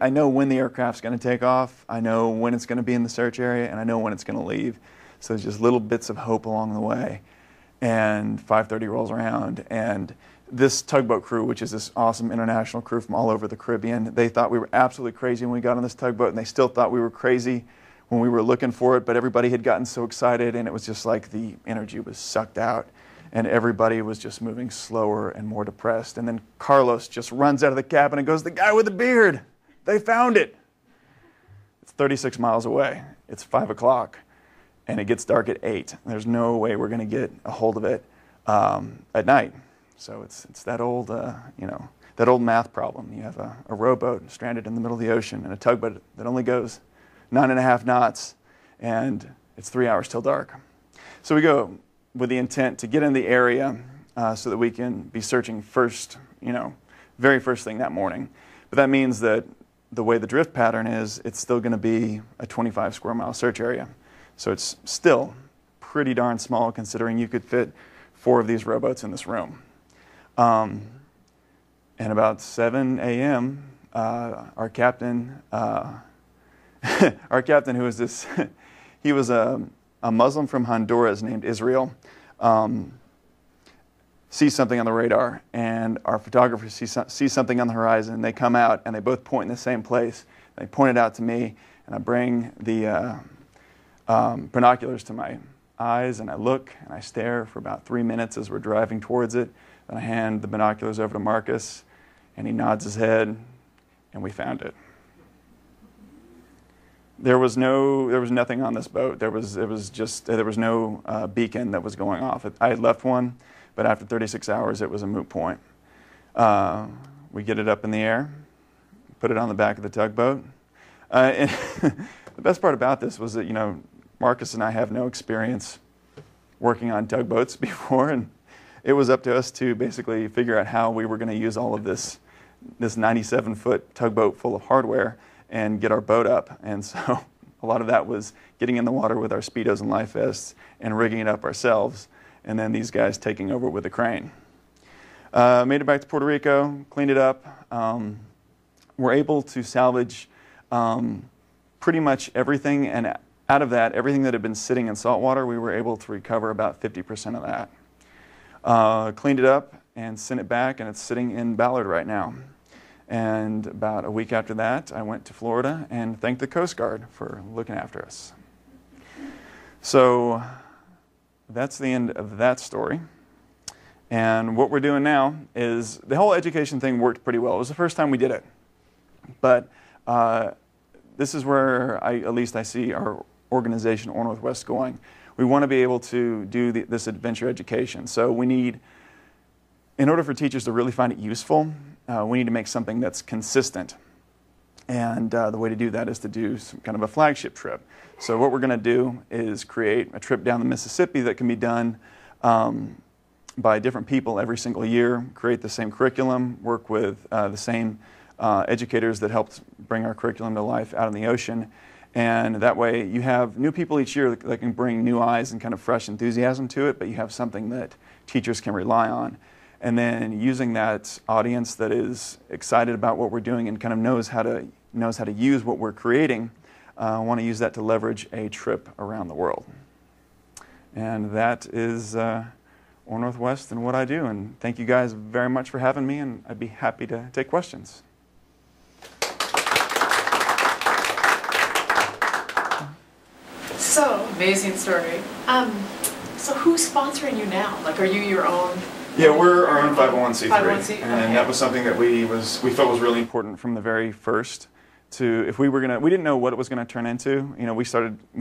know when the aircraft's going to take off. I know when it's going to be in the search area, and I know when it's going to leave. So there's just little bits of hope along the way. And 5:30 rolls around, and this tugboat crew, which is this awesome international crew from all over the Caribbean, they thought we were absolutely crazy when we got on this tugboat, and they still thought we were crazy when we were looking for it, but everybody had gotten so excited, and it was just like the energy was sucked out, and everybody was just moving slower and more depressed. And then Carlos just runs out of the cabin and goes, "The guy with the beard, they found it." It's 36 miles away. It's 5 o'clock, and it gets dark at 8. There's no way we're going to get a hold of it at night. So it's that old, that old math problem. You have a rowboat stranded in the middle of the ocean and a tugboat that only goes 9.5 knots, and it's 3 hours till dark. So we go with the intent to get in the area so that we can be searching first, very first thing that morning. But that means that the way the drift pattern is, it's still going to be a 25 square mile search area. So it's still pretty darn small, considering you could fit 4 of these rowboats in this room. And about 7 a.m., our captain, who was this, he was a Muslim from Honduras named Israel, sees something on the radar, and our photographer sees something on the horizon. They come out, and they both point in the same place. They point it out to me, and I bring the binoculars to my eyes, and I look, and I stare for about 3 minutes as we're driving towards it. Then I hand the binoculars over to Marcus, and he nods his head, and we found it. There was nothing on this boat. There was no beacon that was going off. I had left one, but after 36 hours, it was a moot point. We get it up in the air, put it on the back of the tugboat. And the best part about this was that, Marcus and I have no experience working on tugboats before, and it was up to us to basically figure out how we were going to use all of this 97-foot tugboat full of hardware and get our boat up. And so a lot of that was getting in the water with our Speedos and life vests and rigging it up ourselves, and then these guys taking over with the crane. Made it back to Puerto Rico, cleaned it up. We're able to salvage pretty much everything, and out of that, everything that had been sitting in salt water, we were able to recover about 50% of that. Cleaned it up and sent it back, and it's sitting in Ballard right now. And about a week after that, I went to Florida and thanked the Coast Guard for looking after us. So that's the end of that story. And what we're doing now is, the whole education thing worked pretty well. It was the first time we did it. But this is where at least I see our organization, Or Northwest, going. We want to be able to do this adventure education. So we need, in order for teachers to really find it useful, we need to make something that's consistent. And the way to do that is to do some kind of a flagship trip. So what we're going to do is create a trip down the Mississippi that can be done by different people every single year, create the same curriculum, work with the same educators that helped bring our curriculum to life out in the ocean. And that way you have new people each year that can bring new eyes and kind of fresh enthusiasm to it, but you have something that teachers can rely on. And then using that audience that is excited about what we're doing and kind of knows how to use what we're creating, I want to use that to leverage a trip around the world. And that is Or Northwest and what I do. And thank you guys very much for having me, and I'd be happy to take questions. So, amazing story. So who's sponsoring you now? Like, are you your own? Yeah, we're our own 501c3, 501c3, and okay. that was something that we felt was really important from the very first. We didn't know what it was gonna turn into. You know, we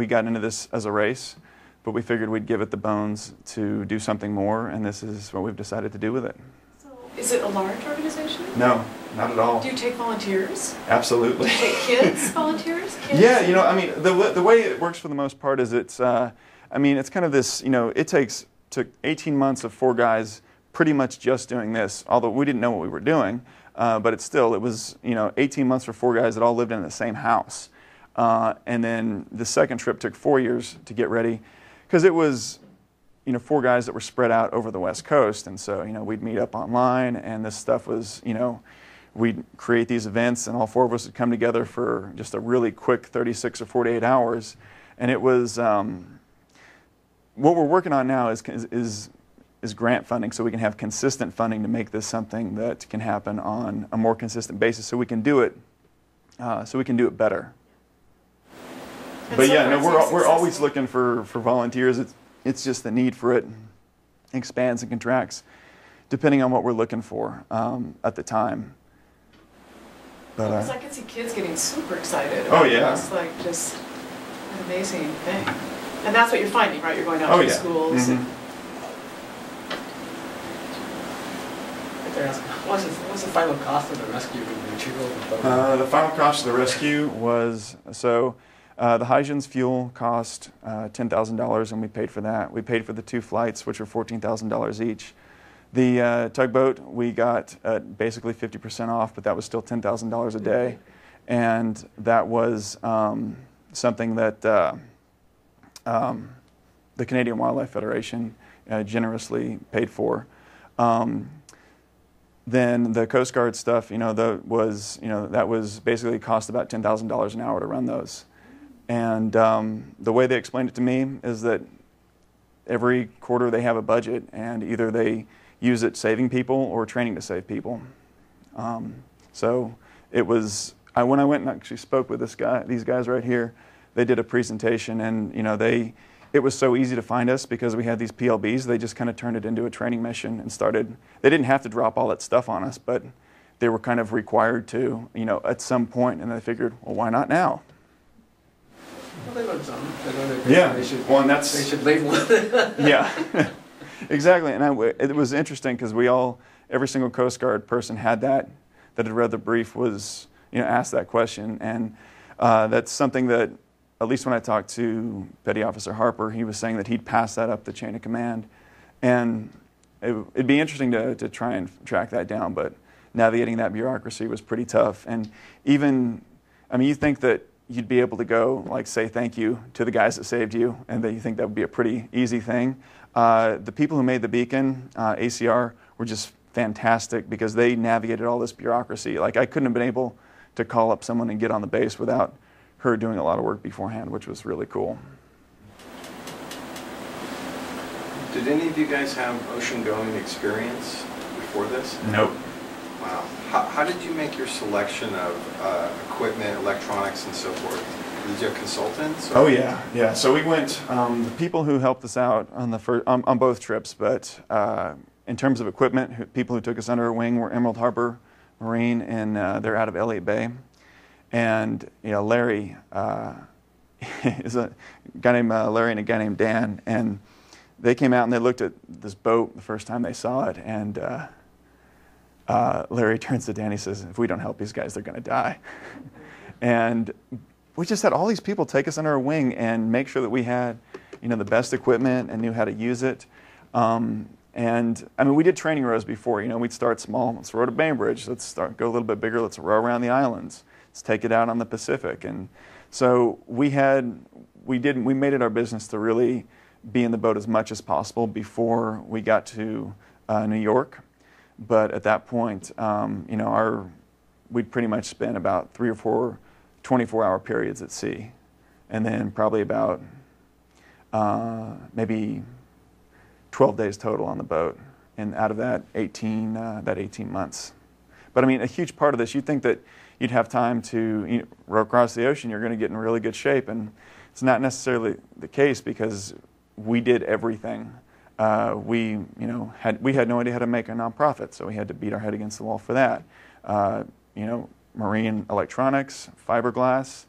got into this as a race, but we figured we'd give it the bones to do something more, and this is what we've decided to do with it. So, is it a large organization? No, not at all. Do you take volunteers? Absolutely. Do you take kids, volunteers? Kids? Yeah, you know, I mean, the way it works for the most part is it's kind of this, you know, it took 18 months of 4 guys pretty much just doing this, although we didn't know what we were doing, but it was, you know, 18 months for 4 guys that all lived in the same house. And then the second trip took 4 years to get ready, because it was, you know, 4 guys that were spread out over the West Coast, and so, you know, we'd meet up online, and this stuff was, you know, we'd create these events, and all 4 of us would come together for just a really quick 36 or 48 hours, and it was, what we're working on now is grant funding, so we can have consistent funding to make this something that can happen on a more consistent basis, so we can do it better. And But yeah, no, sometimes we're always looking for volunteers. It's just the need for it expands and contracts depending on what we're looking for at the time. But Because I can see kids getting super excited. Oh, yeah. It's like just an amazing thing. And that's what you're finding, right? You're going out Oh, to yeah. schools. Mhm. And What's the final cost of the rescue and retrieval? The final cost of the rescue was, the Hygien's fuel cost $10,000, and we paid for that. We paid for the 2 flights, which were $14,000 each. The tugboat, we got basically 50% off, but that was still $10,000 a day. And that was something that the Canadian Wildlife Federation generously paid for. Then the Coast Guard stuff, you know, that was basically cost about $10,000 an hour to run those. And the way they explained it to me is that every quarter they have a budget, and either they use it saving people or training to save people. So it was, when I went and actually spoke with these guys right here, they did a presentation, and you know, it was so easy to find us because we had these PLBs. They just kind of turned it into a training mission and started. They didn't have to drop all that stuff on us, but they were kind of required to, you know, at some point, and they figured, well, why not now? Well, they learned something. Yeah. They should, well, and that's, they should label it. yeah, exactly. And it was interesting because every single Coast Guard person had that had read the brief was, you know, asked that question. And that's something that, at least when I talked to Petty Officer Harper, he was saying that he'd pass that up the chain of command. And it'd be interesting to try and track that down, but navigating that bureaucracy was pretty tough. And even, I mean, you think that you'd be able to go, like, say thank you to the guys that saved you, and that you think that would be a pretty easy thing. The people who made the beacon, ACR, were just fantastic because they navigated all this bureaucracy. Like, I couldn't have been able to call up someone and get on the base without her doing a lot of work beforehand, which was really cool. Did any of you guys have ocean-going experience before this? Nope. Wow. How did you make your selection of equipment, electronics, and so forth? Did you have consultants? Or? Oh yeah. So we went. The people who helped us out on both trips, but in terms of equipment, people who took us under our wing were Emerald Harbor Marine, and they're out of Elliott Bay. And you know, Larry is a guy named Larry and a guy named Dan, and they came out and they looked at this boat the first time they saw it, and Larry turns to Dan, he says, "If we don't help these guys, they're going to die." And we just had all these people take us under our wing and make sure that we had, the best equipment and knew how to use it. And I mean, we did training rows before. We'd start small. Let's row to Bainbridge. Let's go a little bit bigger. Let's row around the islands. Let's take it out on the Pacific. And so we made it our business to really be in the boat as much as possible before we got to New York. But at that point, we'd pretty much spend about 3 or 4 24-hour periods at sea, and then probably about maybe 12 days total on the boat, and out of that 18 months. But I mean, a huge part of this, you'd think that you'd have time to row across the ocean, you're going to get in really good shape, and it's not necessarily the case because we did everything. We had no idea how to make a nonprofit, so we had to beat our head against the wall for that. Marine electronics, fiberglass,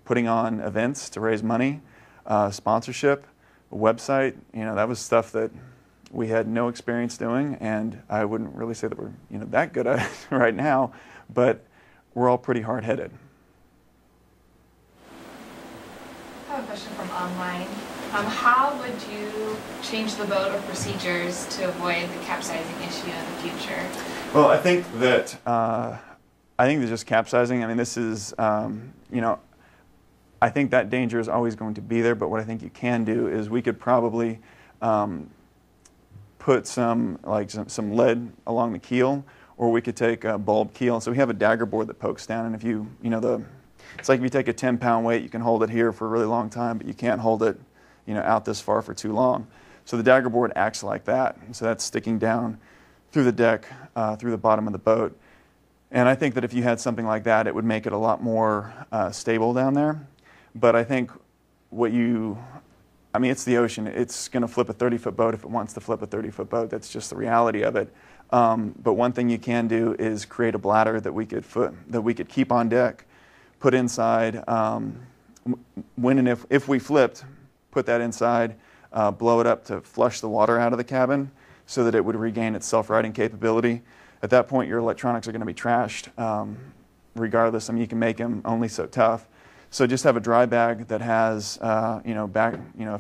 putting on events to raise money, sponsorship, a website. That was stuff that we had no experience doing, and I wouldn't really say that we're that good at it right now, but we're all pretty hard-headed. I have a question from online. How would you change the boat or procedures to avoid the capsizing issue in the future? Well, I think that just capsizing. I mean, this is I think that danger is always going to be there. But what I think you can do is we could probably put some lead along the keel, or we could take a bulb keel. So we have a dagger board that pokes down, and if it's like if you take a 10-pound weight, you can hold it here for a really long time, but you can't hold it out this far for too long. So the dagger board acts like that. So that's sticking down through the deck, through the bottom of the boat. And I think that if you had something like that, it would make it a lot more stable down there. But I think it's the ocean. It's going to flip a 30-foot boat if it wants to flip a 30-foot boat. That's just the reality of it. But one thing you can do is create a bladder that we could keep on deck, put inside. When and if we flipped, put that inside, blow it up to flush the water out of the cabin so that it would regain its self-righting capability. At that point, your electronics are going to be trashed regardless. I mean, you can make them only so tough. So just have a dry bag that has a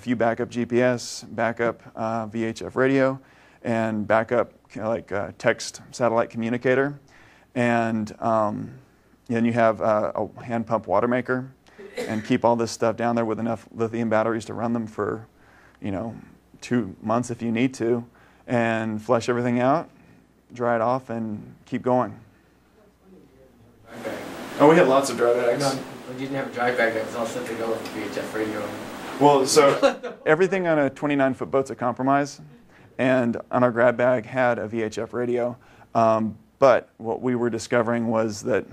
few backup GPS, backup VHF radio, and backup text satellite communicator. And then you have a hand pump water maker, and keep all this stuff down there with enough lithium batteries to run them for 2 months if you need to, and flush everything out, dry it off, and keep going. Oh, we had lots of dry bags. No, you didn't have a dry bag that was all set to go with the VHF radio. Well, so everything on a 29-foot boat's a compromise, and on our grab bag had a VHF radio. But what we were discovering was that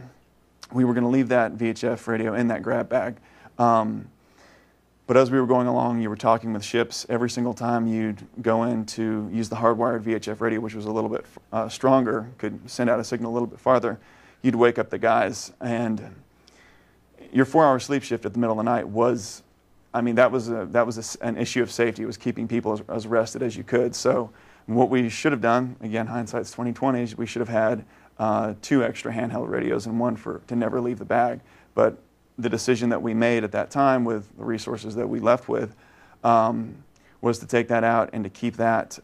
we were going to leave that VHF radio in that grab bag. But as we were going along, you were talking with ships. Every single time you'd go in to use the hardwired VHF radio, which was a little bit stronger, could send out a signal a little bit farther, you'd wake up the guys. And your 4-hour sleep shift at the middle of the night was, that was an issue of safety. It was keeping people as rested as you could. So what we should have done, again, hindsight's 20/20, is we should have had 2 extra handheld radios and one to never leave the bag. But the decision that we made at that time with the resources that we left with was to take that out and to keep that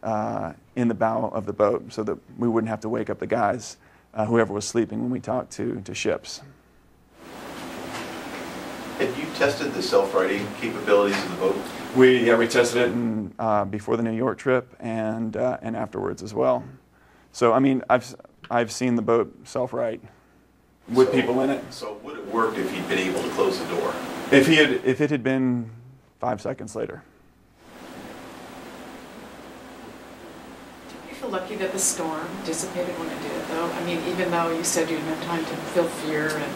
in the bow of the boat so that we wouldn't have to wake up the guys, whoever was sleeping, when we talked to ships. Had you tested the self-righting capabilities of the boat? We tested it before the New York trip and afterwards as well. So I've seen the boat self-right with people in it. So would it work if he'd been able to close the door? If it had been 5 seconds later. Do you feel lucky that the storm dissipated when it did, though? Even though you said you didn't have time to feel fear and...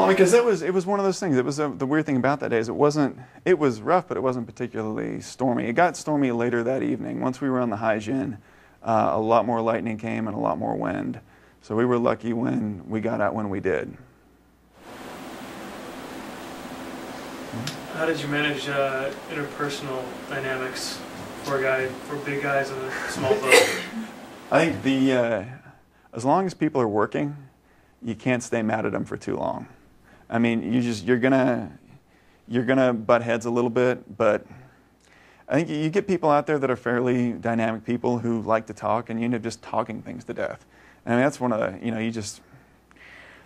because it was one of those things. It was the weird thing about that day is it was rough, but it wasn't particularly stormy. It got stormy later that evening. Once we were on the Haijin, a lot more lightning came and a lot more wind. So we were lucky when we got out when we did. How did you manage interpersonal dynamics for big guys in a small boat? I think as long as people are working, you can't stay mad at them for too long. I mean, you're gonna butt heads a little bit, but I think you get people out there that are fairly dynamic people who like to talk, and you end up just talking things to death. I mean, that's one of the,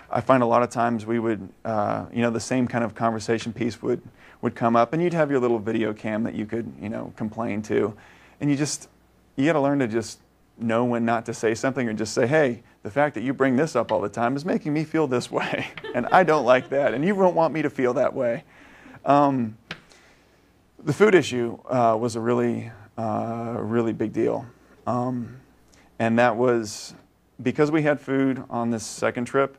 I find a lot of times we would, the same kind of conversation piece would come up, and you'd have your little video cam that you could, complain to, and you got to learn to just know when not to say something, or just say, hey, the fact that you bring this up all the time is making me feel this way, and I don't like that, and you won't want me to feel that way. The food issue was a really big deal, and that was because we had food on this second trip.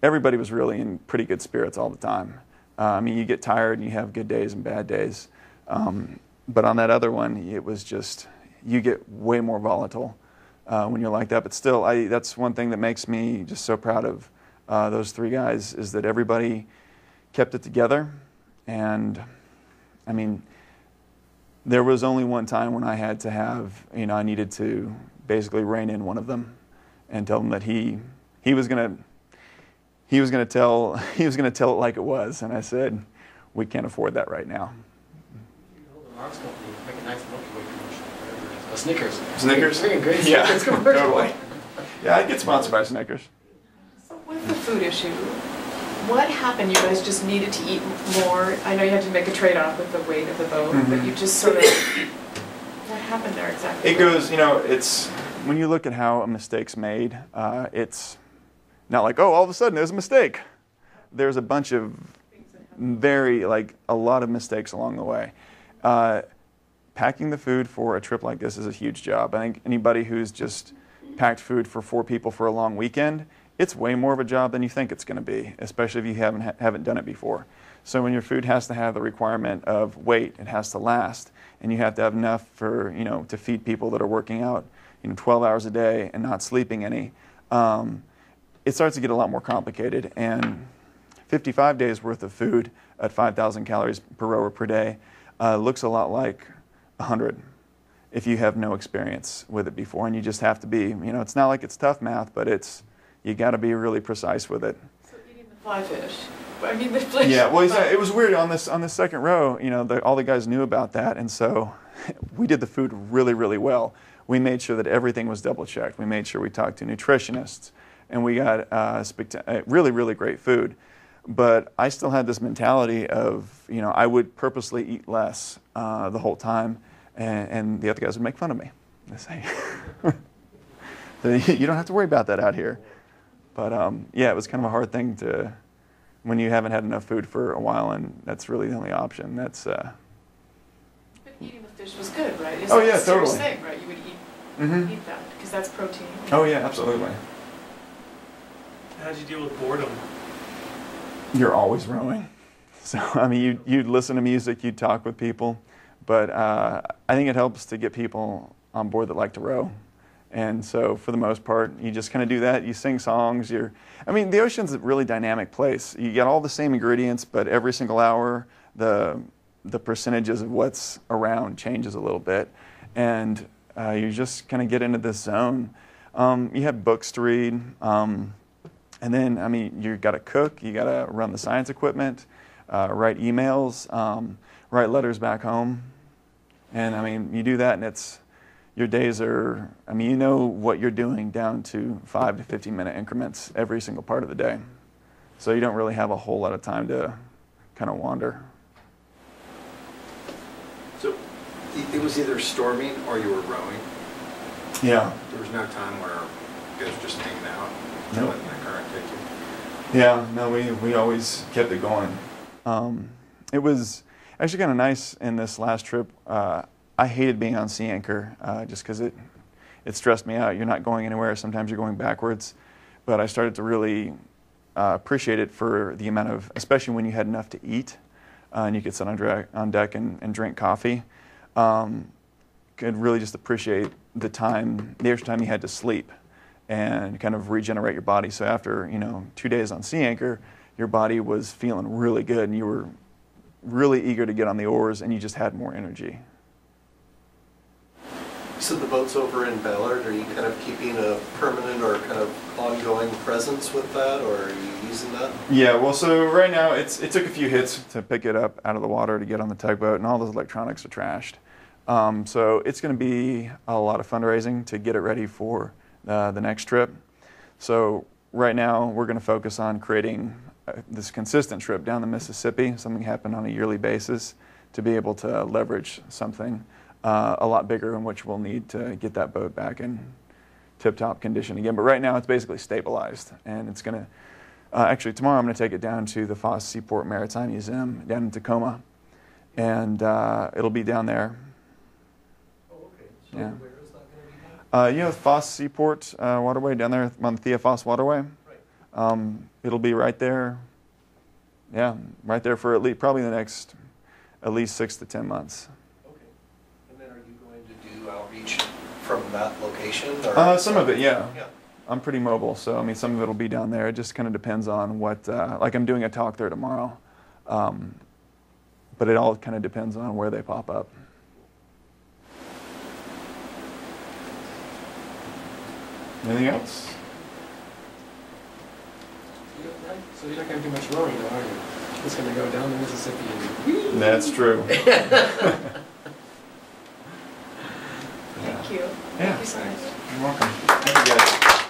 Everybody was really in pretty good spirits all the time. I mean, you get tired and you have good days and bad days, but on that other one, it was just, you get way more volatile when you're like that. But still, that's one thing that makes me just so proud of those three guys, is that everybody kept it together. And I mean, there was only one time when I had to have, I needed to basically rein in one of them and tell him that he was gonna tell it like it was. And I said, we can't afford that right now. The Mark's company make a nice Milky Way commercial, whatever it is. Snickers. Snickers? Freaking great Yeah, Snickers commercial. totally. Yeah, I'd get sponsored by Snickers. So with the food issue, what happened? You guys just needed to eat more? I know you had to make a trade-off with the weight of the boat, but you just sort of, what happened there exactly? It goes, it's, when you look at how a mistake's made, it's not like, oh, all of a sudden there's a mistake. There's a bunch of a lot of mistakes along the way. Packing the food for a trip like this is a huge job. I think anybody who's just packed food for 4 people for a long weekend, it's way more of a job than you think it's going to be, especially if you haven't done it before. So when your food has to have the requirement of weight, it has to last, and you have to have enough for, to feed people that are working out, 12 hours a day and not sleeping any, it starts to get a lot more complicated. And 55 days worth of food at 5,000 calories per rower per day looks a lot like 100 if you have no experience with it before, and you just have to be, it's not like it's tough math, but you got to be really precise with it. So eating the fly fish. I mean, the fish. Yeah, well, it was weird on this second row. All the guys knew about that, and so we did the food really, really well. We made sure that everything was double checked. We made sure we talked to nutritionists, and we got really, really great food. But I still had this mentality of, I would purposely eat less the whole time, and the other guys would make fun of me. They say, you don't have to worry about that out here. But yeah, it was kind of a hard thing to, when you haven't had enough food for a while, and that's really the only option. But eating the fish was good, right? Oh yeah, totally. Thing, right? You would eat that because that's protein. Oh yeah, absolutely. How did you deal with boredom? You're always rowing. So I mean, you'd listen to music, you'd talk with people, but I think it helps to get people on board that like to row. And so for the most part, you just kind of do that. You sing songs. The ocean's a really dynamic place. You get all the same ingredients, but every single hour, the percentages of what's around changes a little bit. And you just kind of get into this zone. You have books to read. And then, you've got to cook. You got to run the science equipment, write emails, write letters back home. And, you do that, and your days are, you know what you're doing down to 5 to 15-minute increments every single part of the day. So you don't really have a whole lot of time to kind of wander. So it was either storming or you were rowing? Yeah. There was no time where you guys were just hanging out? No. Letting the current take you? Yeah, no, we always kept it going. It was actually kind of nice in this last trip. I hated being on sea anchor just because it stressed me out. You're not going anywhere. Sometimes you're going backwards. But I started to really appreciate it for the amount of, especially when you had enough to eat and you could sit on deck and drink coffee. Could really just appreciate the extra time you had to sleep and kind of regenerate your body. So after 2 days on sea anchor, your body was feeling really good and you were really eager to get on the oars and you just had more energy. So the boat's over in Ballard. Are you kind of keeping a permanent or kind of ongoing presence with that, or are you using that? Yeah, well, so right now it took a few hits to pick it up out of the water to get on the tugboat, and all those electronics are trashed. So it's going to be a lot of fundraising to get it ready for the next trip. So right now we're going to focus on creating this consistent trip down the Mississippi, something happen on a yearly basis, to be able to leverage something a lot bigger, in which we'll need to get that boat back in tip-top condition again. But right now it's basically stabilized, and it's going to actually tomorrow I'm going to take it down to the Foss Seaport Maritime Museum down in Tacoma, and it'll be down there. Oh, okay. So Yeah. where is that going to be? You know, the Foss Seaport Waterway down there on the Thea Foss Waterway. Right. It'll be right there. Yeah, right there for probably the next at least 6 to 10 months. Okay. And then are you going to do outreach from that location? Or Some of it, yeah. Yeah. I'm pretty mobile, so I mean, some of it'll be down there. It just kind of depends on what. Like I'm doing a talk there tomorrow, but it all kind of depends on where they pop up. Anything else? So you're not going to do much rowing, though, are you? It's going to go down the Mississippi and... That's true. Thank you. Yeah. Thank you so much. You're welcome. Thank you guys.